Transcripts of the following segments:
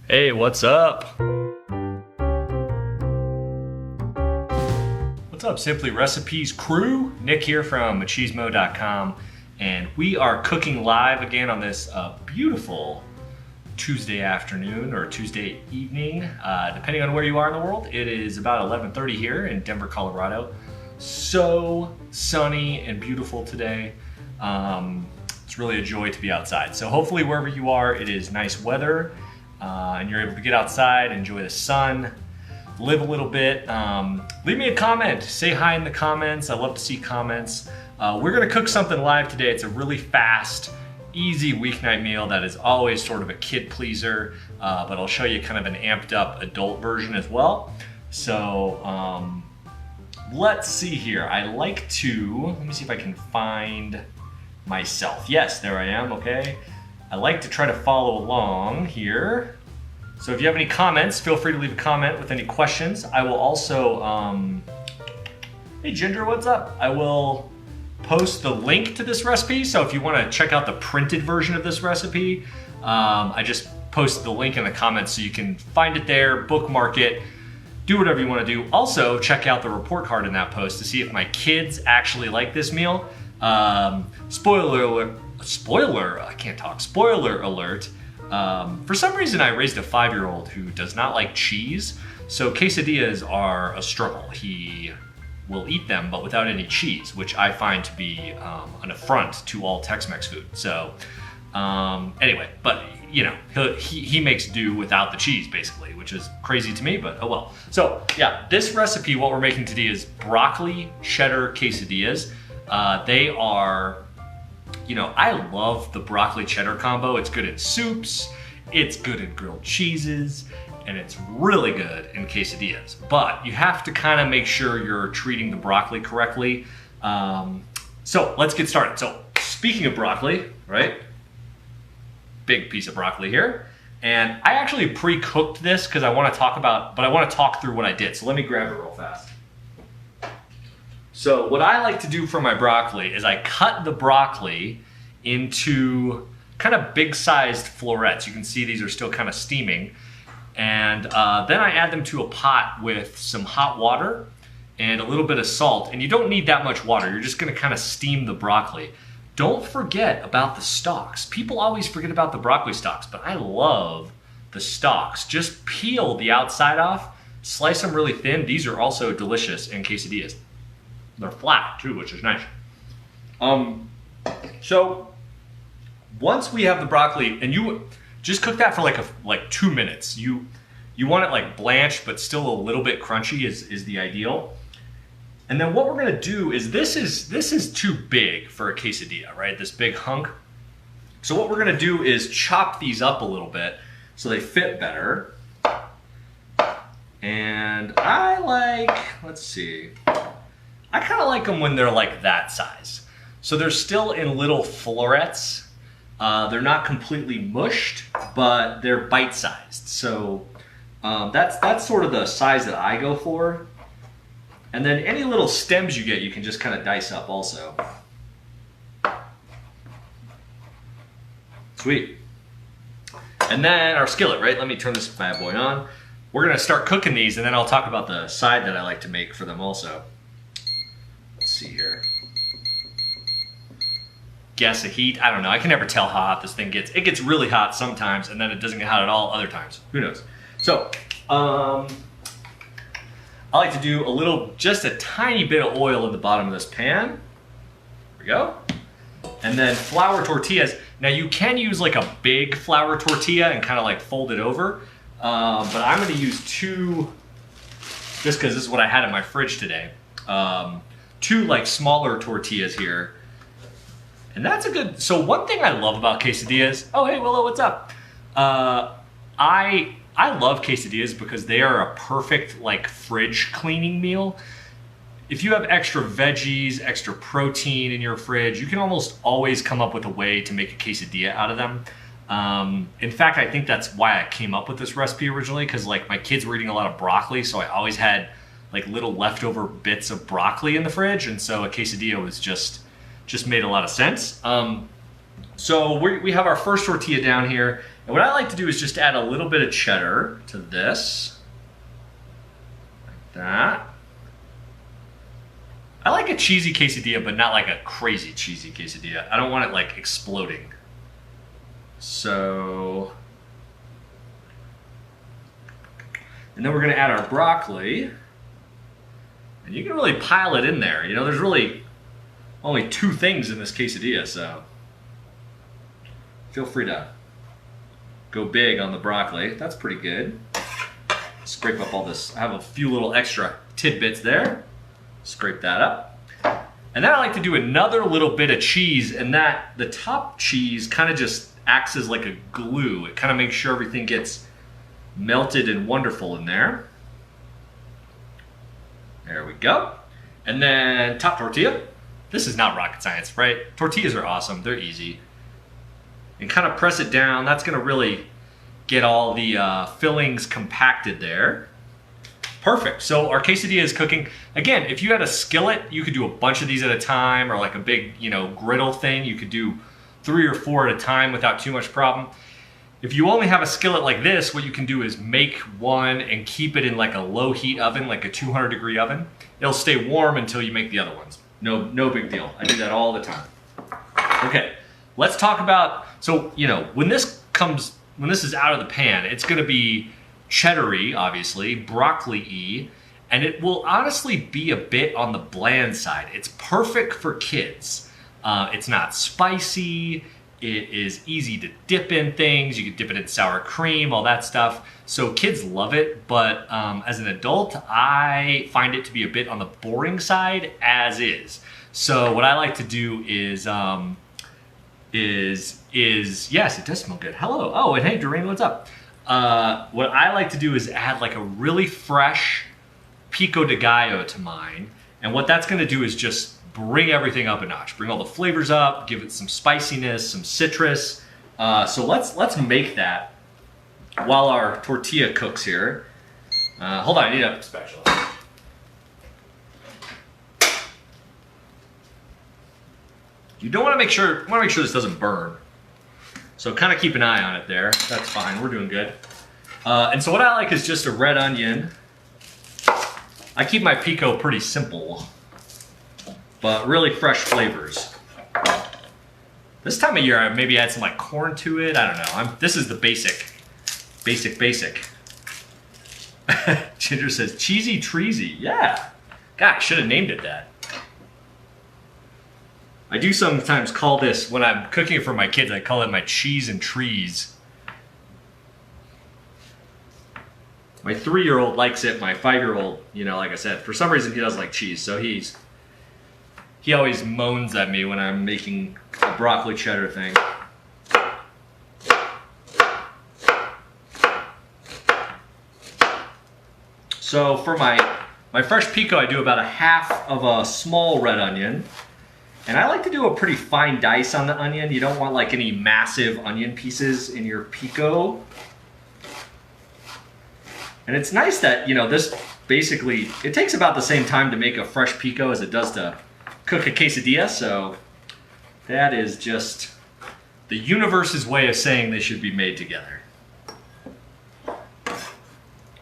Hey, what's up? What's up, Simply Recipes crew? Nick here from machismo.com, and we are cooking live again on this beautiful Tuesday afternoon or Tuesday evening, depending on where you are in the world. It is about 11:30 here in Denver, Colorado. So sunny and beautiful today. It's really a joy to be outside. So hopefully wherever you are, it is nice weather. And you're able to get outside, enjoy the sun, live a little bit. Leave me a comment, say hi in the comments. I love to see comments. We're gonna cook something live today. It's a really fast, easy weeknight meal that is always sort of a kid pleaser, but I'll show you kind of an amped up adult version as well. So let's see here. Let me see if I can find myself. Yes, there I am, okay. I like to try to follow along here. So if you have any comments, feel free to leave a comment with any questions. I will also, hey Ginger, what's up? I will post the link to this recipe. So if you want to check out the printed version of this recipe, I just posted the link in the comments so you can find it there, bookmark it, do whatever you want to do. Also, check out the report card in that post to see if my kids actually like this meal. Spoiler alert. For some reason I raised a 5-year-old who does not like cheese, so quesadillas are a struggle. He will eat them but without any cheese, which I find to be an affront to all Tex-Mex food. So anyway, but you know, he makes do without the cheese basically, which is crazy to me, but oh well. So yeah, this recipe, what we're making today is broccoli cheddar quesadillas. They are, you know, I love the broccoli cheddar combo. It's good in soups, it's good in grilled cheeses, and it's really good in quesadillas. But you have to kind of make sure you're treating the broccoli correctly. So let's get started. So speaking of broccoli, right? Big piece of broccoli here. And I actually pre-cooked this because I want to talk through what I did. So let me grab it real fast. So what I like to do for my broccoli is I cut the broccoli into kind of big-sized florets. You can see these are still kind of steaming. And then I add them to a pot with some hot water and a little bit of salt. And you don't need that much water. You're just gonna kind of steam the broccoli. Don't forget about the stalks. People always forget about the broccoli stalks, but I love the stalks. Just peel the outside off, slice them really thin. These are also delicious in quesadillas. They're flat too, which is nice. So once we have the broccoli, and you just cook that for like 2 minutes. You want it like blanched, but still a little bit crunchy is the ideal. And then what we're gonna do is this is too big for a quesadilla, right? This big hunk. So what we're gonna do is chop these up a little bit so they fit better. And let's see. I kind of like them when they're like that size. So they're still in little florets. They're not completely mushed, but they're bite-sized. So that's sort of the size that I go for. And then any little stems you get, you can just kind of dice up also. Sweet. And then our skillet, right? Let me turn this bad boy on. We're gonna start cooking these, and then I'll talk about the side that I like to make for them also. Let's see here. Guess a heat. I don't know. I can never tell how hot this thing gets. It gets really hot sometimes, and then it doesn't get hot at all other times. Who knows? So, I like to do just a tiny bit of oil in the bottom of this pan. There we go. And then flour tortillas. Now you can use like a big flour tortilla and kind of like fold it over, but I'm going to use two, just because this is what I had in my fridge today. Two like smaller tortillas here. And that's a good, so one thing I love about quesadillas, oh hey Willow, what's up? I love quesadillas because they are a perfect like fridge cleaning meal. If you have extra veggies, extra protein in your fridge, you can almost always come up with a way to make a quesadilla out of them. In fact, I think that's why I came up with this recipe originally, because like my kids were eating a lot of broccoli, so I always had like little leftover bits of broccoli in the fridge, and so a quesadilla was just made a lot of sense. So we have our first tortilla down here, And what I like to do is just add a little bit of cheddar to this. Like that. I like a cheesy quesadilla, but not like a crazy cheesy quesadilla. I don't want it like exploding. So, and then we're gonna add our broccoli. And you can really pile it in there. You know, there's really only 2 things in this quesadilla, so feel free to go big on the broccoli. That's pretty good. Scrape up all this. I have a few little extra tidbits there. Scrape that up. And then I like to do another little bit of cheese, and that the top cheese kind of just acts as like a glue. It kind of makes sure everything gets melted and wonderful in there. There we go. And then top tortilla. This is not rocket science, right? Tortillas are awesome. They're easy. And kind of press it down. That's going to really get all the fillings compacted there. Perfect. So our quesadilla is cooking. Again, if you had a skillet, you could do a bunch of these at a time, or like a big, you know, griddle thing. You could do 3 or 4 at a time without too much problem. If you only have a skillet like this, what you can do is make one and keep it in like a low heat oven, like a 200-degree oven. It'll stay warm until you make the other ones. No big deal. I do that all the time. Okay, let's talk about, so, you know, when this is out of the pan, it's gonna be cheddar-y, obviously, broccoli-y, and it will honestly be a bit on the bland side. It's perfect for kids. It's not spicy. It is easy to dip in things. You can dip it in sour cream, all that stuff. So kids love it, but as an adult, I find it to be a bit on the boring side as is. So what I like to do is yes, it does smell good. Hello. Oh, and hey, Doreen, what's up? What I like to do is add like a really fresh Pico de Gallo to mine. And what that's gonna do is just bring everything up a notch. Bring all the flavors up, give it some spiciness, some citrus. So let's make that while our tortilla cooks here. Hold on, I need a spatula. You don't want to make sure this doesn't burn. So kind of keep an eye on it there. That's fine, we're doing good. And so what I like is just a red onion. I keep my pico pretty simple, but really fresh flavors. This time of year, I maybe add some like corn to it. I don't know. This is the basic. Ginger says cheesy treesy. Yeah. God, I should have named it that. I do sometimes call this, when I'm cooking it for my kids, I call it my cheese and trees. My 3-year-old likes it. My 5-year-old, you know, like I said, for some reason he doesn't like cheese, so he always moans at me when I'm making a broccoli cheddar thing. So for my fresh pico, I do about a half of a small red onion. And I like to do a pretty fine dice on the onion. You don't want like any massive onion pieces in your pico. And it's nice that, you know, this basically, it takes about the same time to make a fresh pico as it does to cook a quesadilla. So that is just the universe's way of saying they should be made together.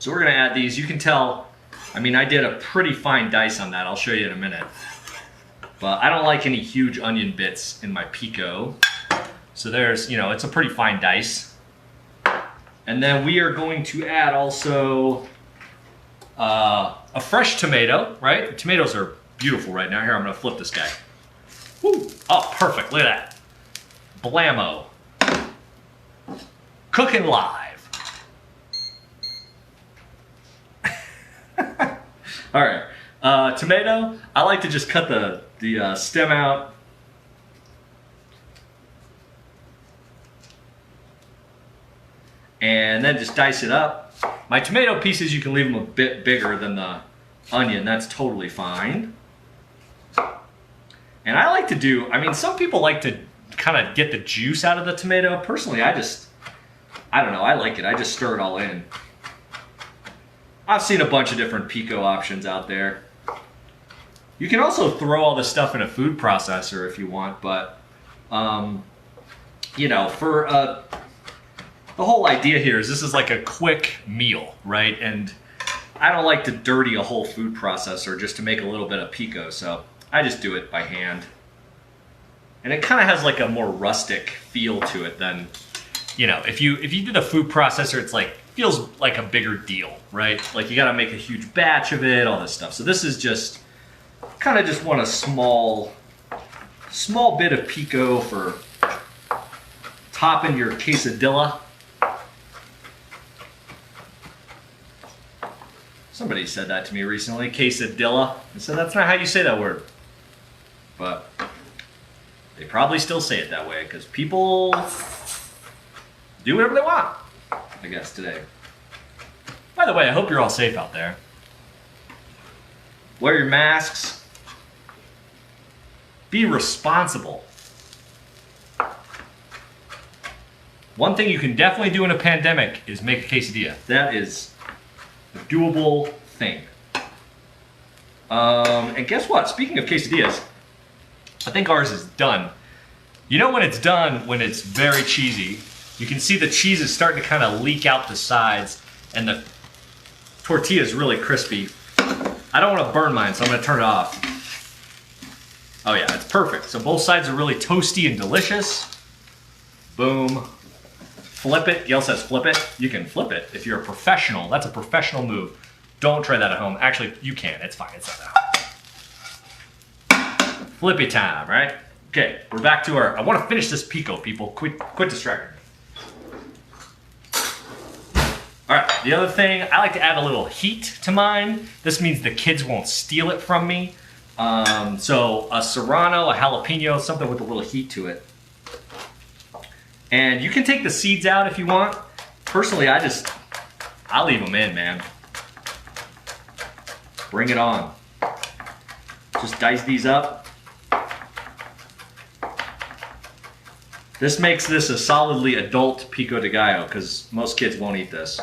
So we're gonna add these. You can tell, I mean, I did a pretty fine dice on that. I'll show you in a minute. But I don't like any huge onion bits in my pico. So there's, you know, it's a pretty fine dice. And then we are going to add also a fresh tomato, right? The tomatoes are beautiful right now. Here, I'm gonna flip this guy. Woo! Oh, perfect, look at that. Blammo. Cooking live. All right, tomato, I like to just cut the stem out. And then just dice it up. My tomato pieces, you can leave them a bit bigger than the onion. That's totally fine. And I like to do, I mean, some people like to kind of get the juice out of the tomato. Personally, I don't know, I like it. I just stir it all in. I've seen a bunch of different pico options out there. You can also throw all this stuff in a food processor if you want, but you know, for the whole idea here is this is like a quick meal, right? And I don't like to dirty a whole food processor just to make a little bit of pico, so I just do it by hand. And it kind of has like a more rustic feel to it than, you know, if you did a food processor, it's like, feels like a bigger deal, right? Like you gotta make a huge batch of it, all this stuff. So this is just, kind of just want a small bit of pico for topping your quesadilla. Somebody said that to me recently, quesadilla. I said, that's not how you say that word. But they probably still say it that way because people do whatever they want, I guess, today. By the way, I hope you're all safe out there. Wear your masks. Be responsible. One thing you can definitely do in a pandemic is make a quesadilla. That is a doable thing. And guess what? Speaking of quesadillas, I think ours is done. You know when it's done, when it's very cheesy, you can see the cheese is starting to kind of leak out the sides and the tortilla is really crispy. I don't want to burn mine, so I'm going to turn it off. Oh yeah, it's perfect. So both sides are really toasty and delicious. Boom. Flip it. Yale says flip it. You can flip it if you're a professional. That's a professional move. Don't try that at home. Actually, you can. It's fine. It's not that. Flippy time, right? Okay, we're back to our... I want to finish this pico, people. Quit distracting me. All right, the other thing, I like to add a little heat to mine. This means the kids won't steal it from me. So a serrano, a jalapeno, something with a little heat to it. And you can take the seeds out if you want. Personally, I leave them in, man. Bring it on. Just dice these up. This makes this a solidly adult Pico de Gallo because most kids won't eat this.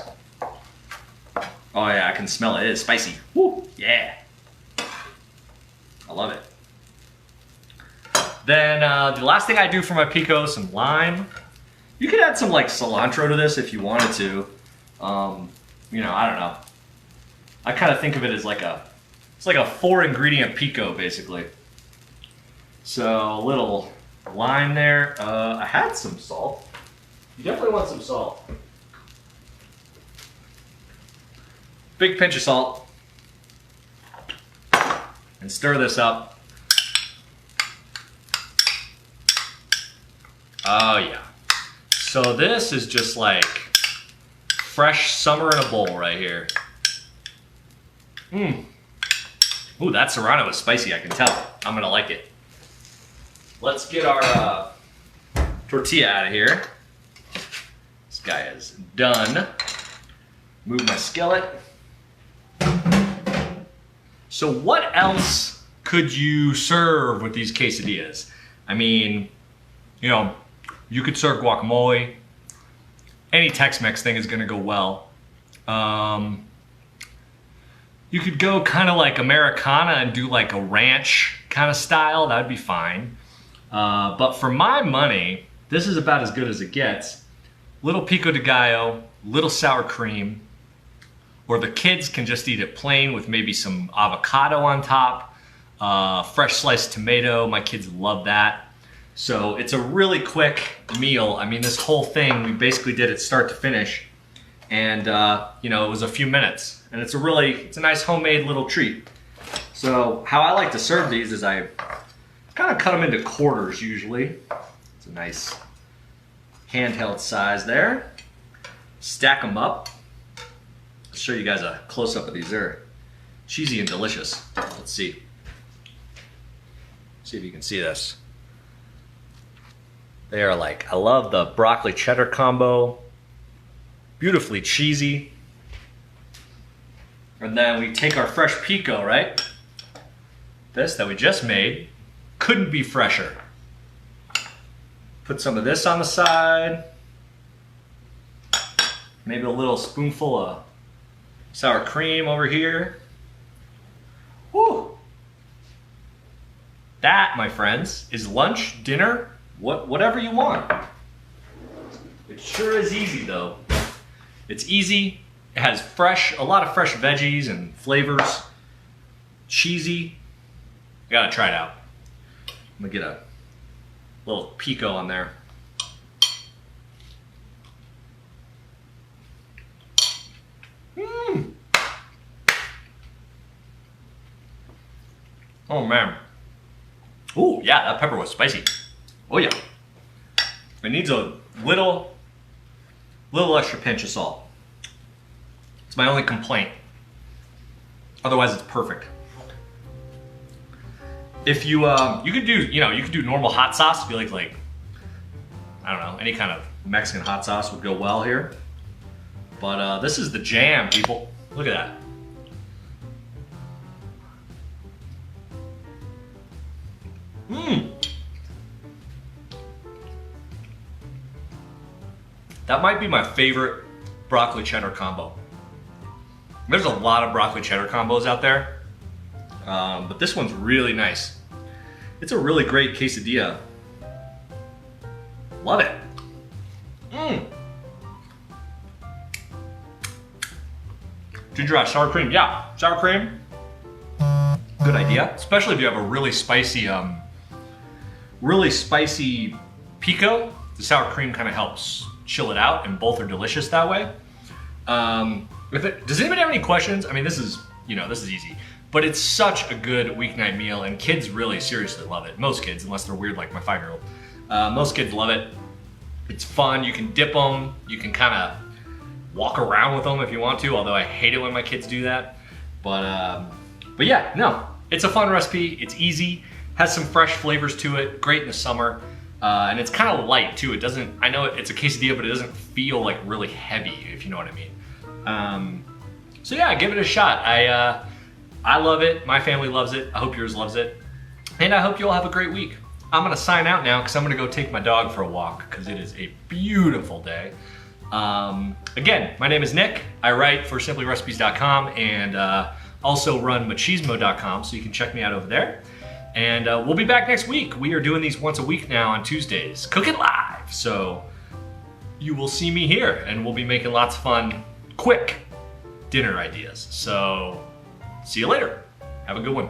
Oh yeah, I can smell it. It is spicy. Woo, yeah. I love it. Then the last thing I do for my pico is some lime. You could add some like cilantro to this if you wanted to. You know, I don't know. I kind of think of it as like it's like a 4-ingredient pico basically. So a little lime there. I had some salt. You definitely want some salt. Big pinch of salt. And stir this up. Oh yeah. So this is just like fresh summer in a bowl right here. Mmm. Ooh, that serrano is spicy, I can tell. I'm gonna like it. Let's get our tortilla out of here. This guy is done. Move my skillet. So what else could you serve with these quesadillas? I mean, you know, you could serve guacamole. Any Tex-Mex thing is gonna go well. You could go kind of like Americana and do like a ranch kind of style. That would be fine. But for my money, this is about as good as it gets. Little Pico de Gallo, little sour cream, or the kids can just eat it plain with maybe some avocado on top, fresh sliced tomato. My kids love that. So it's a really quick meal. I mean, this whole thing, we basically did it start to finish. And, you know, it was a few minutes. And it's a nice homemade little treat. So how I like to serve these is I kind of cut them into quarters usually. It's a nice handheld size there. Stack them up. I'll show you guys a close-up of these. They're cheesy and delicious. Let's see. See if you can see this. They are like, I love the broccoli cheddar combo. Beautifully cheesy. And then we take our fresh pico, right? This that we just made. Couldn't be fresher. Put some of this on the side. Maybe a little spoonful of sour cream over here. Woo! That, my friends, is lunch, dinner, whatever you want. It sure is easy though. It's easy. It has a lot of fresh veggies and flavors. Cheesy. I gotta try it out. I'm gonna get a little pico on there. Mmm. Oh man. Ooh, yeah, that pepper was spicy. Oh yeah. It needs a little extra pinch of salt. It's my only complaint. Otherwise, it's perfect. If you you could do normal hot sauce if you like I don't know, any kind of Mexican hot sauce would go well here. But this is the jam, people. Look at that. Mmm. That might be my favorite broccoli cheddar combo. There's a lot of broccoli cheddar combos out there, but this one's really nice. It's a really great quesadilla. Love it. Mmm. Ginger sour cream, yeah, sour cream. Good idea, especially if you have a really spicy pico. The sour cream kind of helps chill it out, and both are delicious that way. Does anybody have any questions? I mean, this is easy, but it's such a good weeknight meal, and kids really seriously love it. Most kids, unless they're weird like my 5-year-old. Most kids love it. It's fun. You can dip them. You can kind of walk around with them if you want to, although I hate it when my kids do that. But yeah, no, it's a fun recipe. It's easy, has some fresh flavors to it, great in the summer. And it's kind of light too. I know it's a quesadilla, but it doesn't feel like really heavy, if you know what I mean. So yeah, give it a shot. I love it. My family loves it. I hope yours loves it. And I hope you all have a great week. I'm gonna sign out now because I'm gonna go take my dog for a walk because it is a beautiful day. Again, my name is Nick. I write for simplyrecipes.com and also run machismo.com, so you can check me out over there. And we'll be back next week. We are doing these once a week now on Tuesdays, cooking live. So you will see me here, and we'll be making lots of fun, quick dinner ideas. So see you later. Have a good one.